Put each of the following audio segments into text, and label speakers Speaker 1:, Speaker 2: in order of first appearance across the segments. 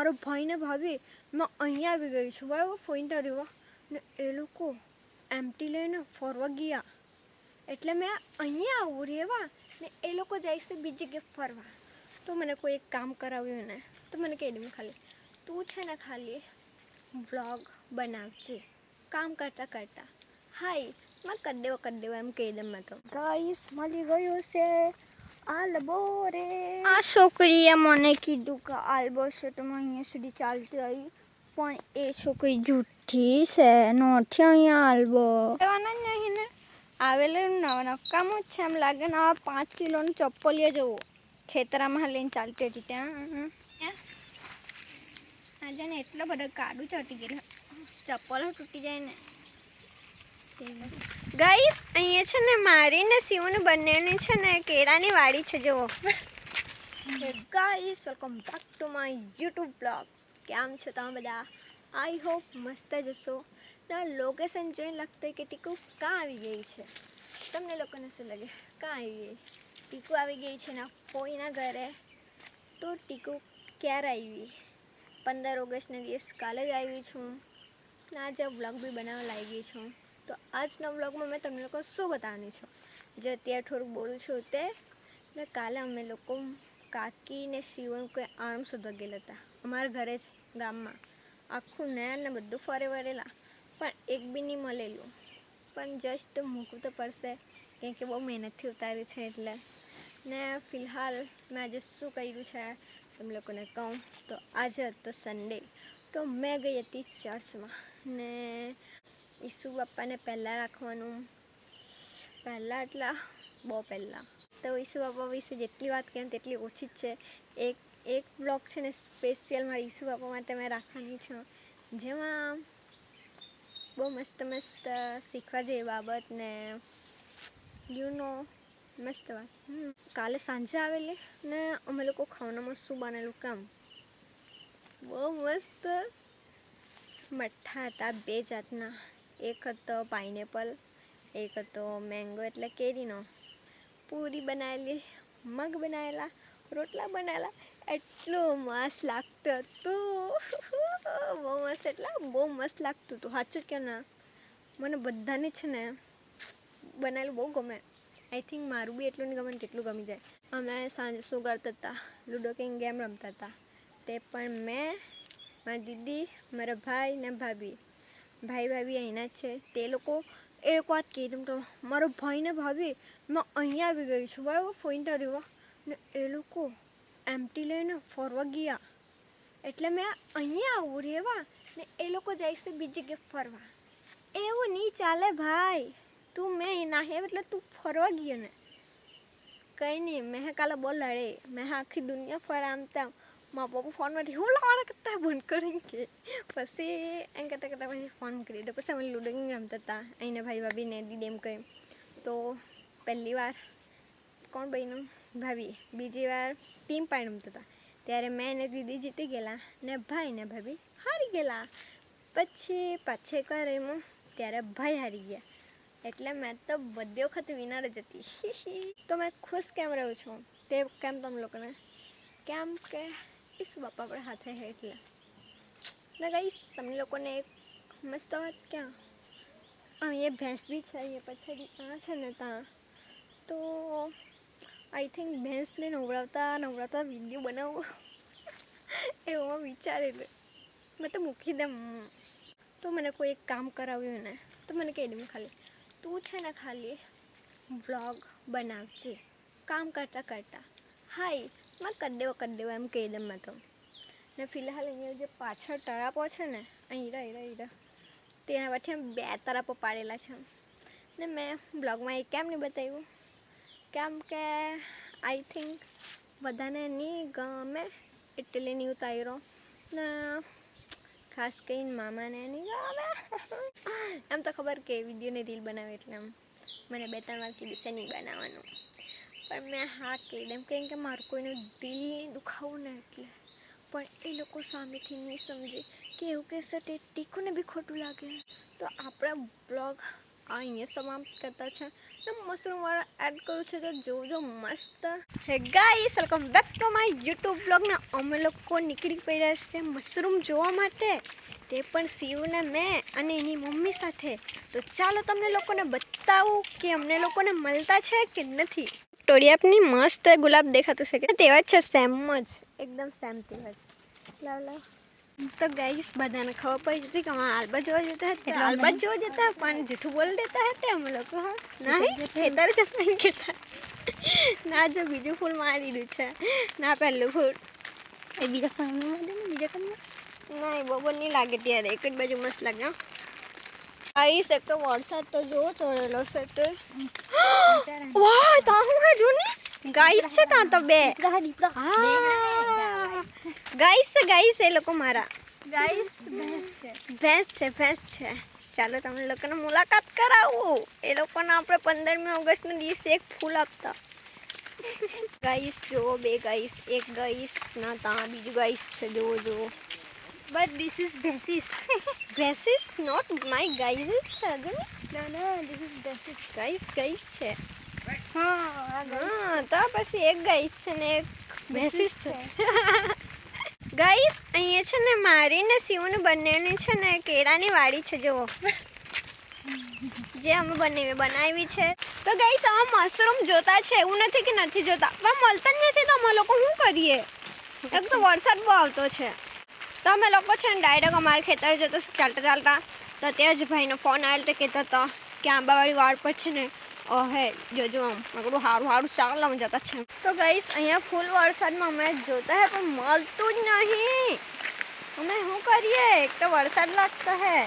Speaker 1: મારો ભાઈ ને ભાભી મેં અહીંયા આવી ગઈ છું બરાબર ફોઈન્ટા રહેવા ને એ લોકો એમટી લઈને ફરવા ગયા એટલે મેં અહીંયા આવું રહેવા ને એ લોકો જાય છે બીજી જગ્યાએ ફરવા. તો મને કોઈ એક કામ કરાવ્યું ને તો મને કહી દઉં ખાલી તું છે ને ખાલી વ્લોગ બનાવજે કામ કરતાં કરતાં. હાય મેં કરી દેવો એમ કહી દઉં મેં તો. ગાઈસ મળી ગયો છે આલ્બો રે. આ છોકરીએ મને કીધું કે આલ્બો છે તો હું અહીંયા સુધી ચાલતી આવી પણ એ છોકરી જૂઠી છે નથી અહીંયા આલ્બો લેવાના જ નહીં ને આવેલું નકામું જ છે એમ લાગે ને. આ 5 કિલોનું ચપ્પલીએ જવું ખેતરામાં લઈને ચાલતી હતી ત્યાં આજે ને એટલો બધો કાડું ચોટી ગયેલું ચપ્પલ તૂટી જાય ને. ગાઈસ અહીંયા છે ને મારી ને શિવને બંનેની છે ને કેળાની વાડી છે જુઓ. Guys welcome back to my YouTube blog. કેમ છો તમે બધા? આઈ હોપ મસ્ત જશો. લોકેશન જોઈને લાગતું કે ટીકુ કાં આવી ગઈ છે. તમને લોકોને શું લાગે કાં આવી ગઈ? ટીકુ આવી ગઈ છે ને ફોઈના ઘરે. તો ટીકુ ક્યારે આવી? 15 ઓગસ્ટના દિવસ કાલે જ આવી છું ને આજે વ્લોગ બી બનાવવા લાગી છું. તો આજના વ્લોગમાં મેં તમને લોકો શું બતાવવાની છું જે અત્યારે થોડુંક બોલું છું તે ને કાલે અમે લોકો કાકી ને શિવન કોઈ આમ શોધવા ગયેલા હતા અમારા ઘરે જ ગામમાં. આખું નહેર ને બધું ફરે વરેલા પણ એક બી નહીં મળેલું. પણ જસ્ટ મૂકવું તો પડશે કેમ કે બહુ મહેનતથી ઉતાર્યું છે એટલે. ને ફિલહાલ મેં આજે શું કર્યું છે તમે લોકોને કહું તો આજે હતો સન્ડે તો મેં ગઈ હતી ચર્ચમાં ને ઈસુ બાપાને પહેલાં રાખવાનું. પહેલાં એટલા બહુ પહેલાં તો ઈસુ બાપા વિશે જેટલી વાત કરીએ તેટલી ઓછી જ છે. એક બ્લોગ છે ને સ્પેશિયલ મારા ઈસુ બાપા માટે મેં રાખવાની છું જેમાં બહુ મસ્ત શીખવા જેવી બાબત ને મસ્ત વાત. કાલે સાંજે આવેલી ને અમે લોકો ખાવાનામાં શું બનેલું કામ બહુ મસ્ત મઠ્ઠા હતા 2 જાતના. એક હતો પાઇનેપલ એક હતો મેંગો એટલે કેરીનો. પૂરી બનાવેલી મગ બનાવેલા રોટલા બનાવેલા એટલું મસ્ત લાગતું હતું. બહુ મસ્ત એટલે બહુ મસ્ત લાગતું હતું સાચું જ કેમ ના. મને બધાને છે ને બનાવેલું બહુ ગમે. આઈ થિંક મારું બી એટલું નહીં ગમે તેટલું ગમી જાય. અમે સાંજે શું કરતા હતા લૂડો કિંગ ગેમ રમતા હતા. તે પણ મેં મારી દીદી મારા ભાઈ ને ભાભી અહીંના છે તે લોકો એક વાત કીધું તો મારો ભાઈ ને ભાભી મેં અહીંયા આવી ગઈ છું બરાબર ફોઈન્ટા રહેવા ને એ લોકો એમટી લઈને ફરવા ગયા એટલે મેં અહીંયા આવું રહેવા ને એ લોકો જાય છે બીજી જગ્યાએ ફરવા. એવું નહીં ચાલે ભાઈ. તું મેં ના હે એટલે તું ફરવા ગયો ને કંઈ નહીં. મેં કાલે બહુ લડે મેં આખી દુનિયા ફર આમ તેમ મારા પપ્પા ફોનમાંથી હું લાવવાના કરતા બંધ કરીને કે પછી એમ કરતાં પછી ફોન મૂકી દીધો. પછી અમે લૂડો ગેમ રમતા હતા અહીંના ભાઈ ભાભીને દીદી એમ કહી. તો પહેલી વાર કોણ બન્યું ભાભી, બીજી વાર ટીમ પાડી રમતા હતા ત્યારે મેં ને દીદી જીતી ગયેલા ને ભાઈ ને ભાભી હારી ગયેલા. પછી પાછે એક વાર રમ્યું ત્યારે ભાઈ હારી ગયા એટલે મેં તો બધી વખત વિનર જ હતી. તો મેં ખુશ કેમ રહું છું તે કેમ તમે લોકોને કેમ કે ઈસુ બાપા આપણે હાથે હે એટલે. ને ગાઈસ તમને લોકોને એક મસ્ત વાત ક્યાં અહીંયા ભેંસ બી છે અહીંયા પછી આ છે ને ત્યાં તો આઈ થિંક ભેંસને નવડાવતા વિડીયો બનાવું એવું વિચારેલું. મેં તો મૂકી દઉં. તો મને કોઈ એક કામ કરાવ્યું ને તો મને કહી દઉં ખાલી તું છે ને ખાલી વ્લોગ બનાવજે કામ કરતાં કરતાં. હાય મેં કરી દેવો એમ કહી દઉં મેં તો. ને ફિલહાલ અહીંયા જે પાછળ તરાપો છે ને અહીં તેના પછી 2 તરાપો પાડેલા છે ને મેં બ્લોગમાં એ કેમ નહીં બતાવ્યું કેમ કે આઈ થિંક બધાને નહીં ગમે એટલે નહીં ઉતાર્યો ને ખાસ કરીને મામાને નહીં ગમે. એમ તો ખબર કે વિડીયોને રીલ બનાવે એટલે એમ મને 2-3 વાર કીધું છે નહીં બનાવવાનું પણ મેં હા કહી દઉં કેમ કે મારું કોઈનું દિલ દુખાવું ને એટલે. પણ એ લોકો સામેથી નહીં સમજે કે એવું કહેશે તે ટીકુને બી ખોટું લાગે. તો આપણા બ્લોગ અહીંયા સમાપ્ત કરતા છે મશરૂમ વાળા એડ કરું છું તો જોજો મસ્ત. હે guys, welcome back to my YouTube blog. ને અમે લોકો નીકળી પડ્યા છે મશરૂમ જોવા માટે, તે પણ શિવને મેં અને એની મમ્મી સાથે. તો ચાલો તમને લોકોને બતાવું કે અમને લોકોને મળતા છે કે નથી. ટોડિયાપની મસ્ત ગુલાબ દેખાતું છે કે તેવા જ છે, સેમ જ, એકદમ સેમ તેવા જ. લાવ તો ગાઈસ બધાને ખબર પડી જતી કે અમે આલબા જોવા જતા હતા, આલબા જોવા જતા પણ જૂઠું બોલી દેતા હતા અમે લોકો. હા નહીં, ખેતર જતા નહીં કહેતા ના. જો બીજું ફૂલ મારી દીધું છે ના, પહેલું ફૂલ એ બીજા કામમાં મારી દે ને, બીજા કામમાં નહીં બરોબર નહીં લાગે ત્યારે, એક જ બાજુ મસ્ત લાગે. ગાઈસ એક તો વરસાદ તો જો ચડેલો છે તે. વાહ, તો હું હે જોની ગાઈસ છે ત્યાં તો બે ગાઈસ એ લોકો મારા ગાઈસ ભેંસ છે. ચાલો તમને લોકોને મુલાકાત કરાવું. એ લોકોને આપણે 15મી ઓગસ્ટના દિવસે એક ફૂલ આપતા. ગાઈસ જો બે ગાઈસ, એક ગાઈસ ના ત્યાં બીજું ગાઈસ છે, જો બટ ધીસ ઇઝ ભેંસીસ નોટ માય ગાઈસ છે. ના ધીસ ઇઝ ગાઈસ છે. હા તો પછી એક ગાઈસ છે ને એક ભેંસીસ છે. ગાઈસ અહીંયા છે ને મારી ને શિવની બંનેની છે ને કેળાની વાડી છે, જુઓ જે અમે બંને બનાવી છે. તો ગાઈસ અમે મશરૂમ જોતા છે, એવું નથી કે નથી જોતા, પણ મળતા જ નથી. તો અમે લોકો શું કરીએ? એક તો વરસાદ બહુ આવતો છે, તો અમે લોકો છે ને ડાયરેક્ટ અમારા ખેતર જતો ચાલતા તો ત્યાં જ ભાઈનો ફોન આવેલો તો કહેતો હતો કે આંબાવાળી વાડ પર છે ને હે જોજો આમ આપણું સારું ચાલ અમે જતા છે. તો ગાઈસ અહીંયા ફૂલ વરસાદમાં અમે જોતા હે પણ મળતું જ નહીં. અમે શું કરીએ? એક તો વરસાદ લાગતો હે,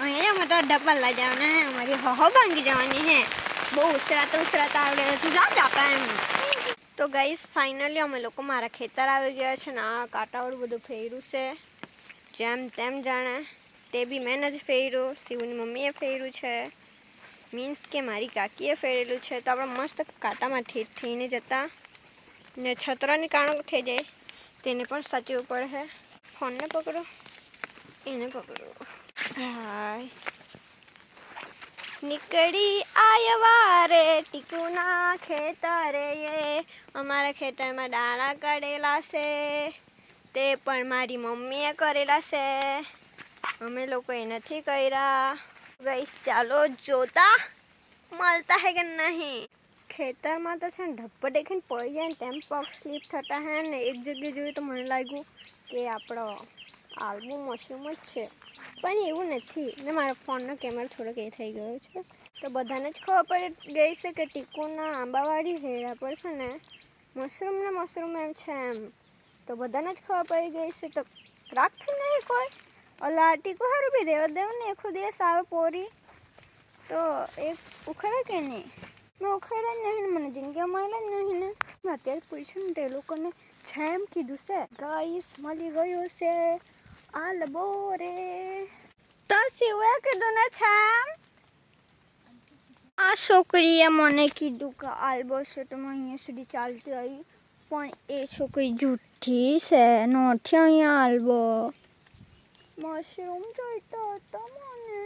Speaker 1: અહીંયા અમે તો ડબ્બા જવાના હે, અમારી હો ભાંગી જવાની હે. બહુ ઉસરાતા આવડે નથી, જાપડા એમ. તો ગાઈસ ફાઇનલી અમે લોકો મારા ખેતર આવી ગયા છે ને આ કાંટાવાળું બધું ફેર્યું છે જેમ તેમ જાણે. તે બી મેં નથી ફેર્યું, શિવની મમ્મીએ ફેર્યું છે, મીન્સ કે મારી કાકીએ ફેરેલું છે. તો આપણે મસ્ત કાંટામાં થઈને જતા ને છતરાની કાણો થઈ જાય તેને પણ સાચવવું પડે. ફોનને પકડો, એને પકડો. હાય નીકળી આયવા રે ટીકુના ખેતરે. અમારા ખેતરમાં દાણા કરેલા છે, તે પણ મારી મમ્મીએ કરેલા છે, અમે લોકોએ નથી કર્યા. ગાઈસ ચાલો જોતા મળતા હે કે નહીં. ખેતરમાં તો છે ને ધબ્બો દેખીને પડી જાય ને તેમ પગ સ્લીપ થતા હે ને. એક જગ્યાએ જોયું તો મને લાગ્યું કે આપણો આલ્બમ મશરૂમ જ છે, પણ એવું નથી ને. મારા ફોનનો કેમેરો થોડોક એ થઈ ગયો છે. તો બધાને જ ખબર પડી ગઈ છે કે ટીકુના આંબાવાડી હેડા પર છે ને મશરૂમ એમ છે એમ. તો બધાને જ ખબર પડી ગઈ છે. તો રાખતી નહીં કોઈ ઓલા ટીકુ સારું બી રહેવા દેવું ને, આખો દિવસ આવે પોરી તો એક ઉખેડે કે નહીં. મેં ઉખેડે જ નહીં ને, મને જિંદગીમાં મળે જ નહીં ને. મેં અત્યારે પૂછ્યું ને તે લોકોને છે એમ કીધું છે. ગાઈસ મળી ગયું છે આલબો રે. તો શિવે કીધું ને છે એમ. આ છોકરીએ મને કીધું કે આલ્બો છે તો હું અહીંયા સુધી ચાલતી આવી, પણ એ છોકરી જૂઠી છે, નથી અહીંયા આલ્બો. મશરૂમ જોઈતો હતો મને,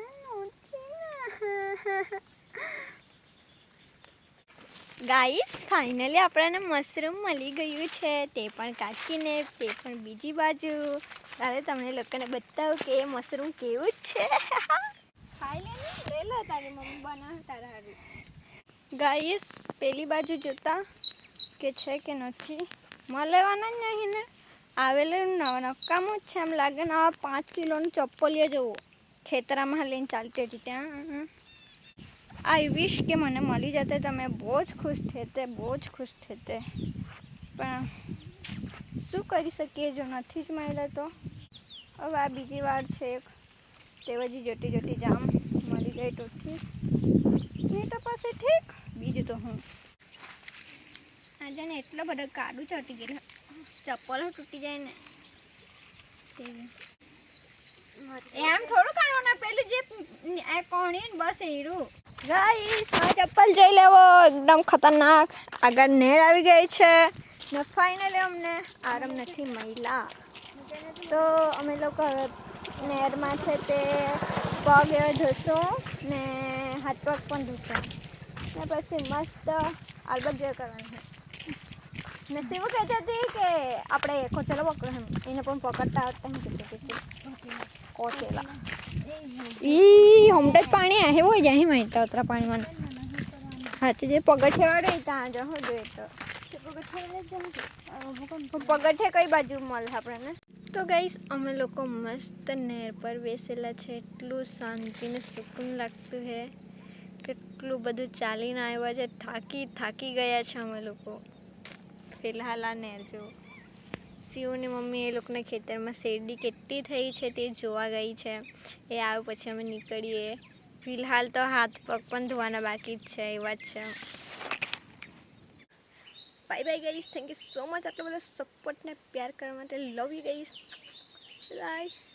Speaker 1: નથી. ગાઈસ ફાઇનલી આપણને મશરૂમ મળી ગયું છે, તે પણ કાચીને, તે પણ બીજી બાજુ. ચાલો તમને લોકોને બતાવું કે એ મશરૂમ કેવું છે. લઈ લો, તારી મમ્મી બનાવે તારા હારું. ગાઈસ પેલી બાજુ જોતા કે છે કે નથી, મળવાના જ નહીં ને. આવેલું નકામું જ છે એમ લાગે ને. આ 5 કિલોનું ચપ્પલીએ જવું ખેતરામાં લઈને ચાલતી હતી ત્યાં. આઈ વિશ કે મને મળી જતે તો મેં બહુ જ ખુશ થતે, પણ શું કરી શકીએ જો નથી જ મળ્યા તો. હવે આ બીજી વાર છે, તે હજી જોતી જામ મળી ગઈ તો ઠીક, નહીં તો પછી ઠીક, બીજું તો હું. આજે ને એટલો બધો કાદુ ચોટી ગયેલો, ચપ્પલ તૂટી જાય ને એમ થોડું કાઢવાના. પેલી જે કોણી બસ એરું. ગાઈસ મારા ચપ્પલ જોઈ લેવો, એકદમ ખતરનાક. આગળ નેર આવી ગઈ છે ને ફાઇનલી અમને આરામ નથી મળ્યા. તો અમે લોકો હવે નેરમાં છે તે પગ એવા ધોશું ને હાથ પગ પણ ધોશું. ને પછી મસ્ત આલબત જે કરવાનું છે ને સેવું કહેતી હતી કે આપણે કોચેલો પકડો એમ એને પણ પકડતા આવડતા એમ કહેતી હતી કોચેલા હમણાં જ પાણી આવે હોય જાય માહિતી ઉતરા પાણીમાં સાચું જે પગથિયાવાળો ત્યાં જવું જોઈએ તો પગથિયા કઈ બાજુ મળે આપણને તો ગાઈસ અમે લોકો મસ્ત નહેર પર બેસેલા છે એટલું શાંતિને સુકૂન લાગતું છે કેટલું બધું ચાલીને આવ્યા છે થાકી ગયા છે અમે લોકો ફિલહાલ આ નહેર જો શિવની મમ્મી એ લોકોના ખેતરમાં શેરડી કેટલી થઈ છે તે જોવા ગઈ છે એ આવે પછી અમે નીકળીએ ફિલહાલ તો હાથ પગ પણ ધોવાના બાકી જ છે એવા જ છે bye bye guys thank you so much આટલો બધો સપોર્ટ ને પ્યાર કરવા માટે લવ યુ ગાઈસ બાય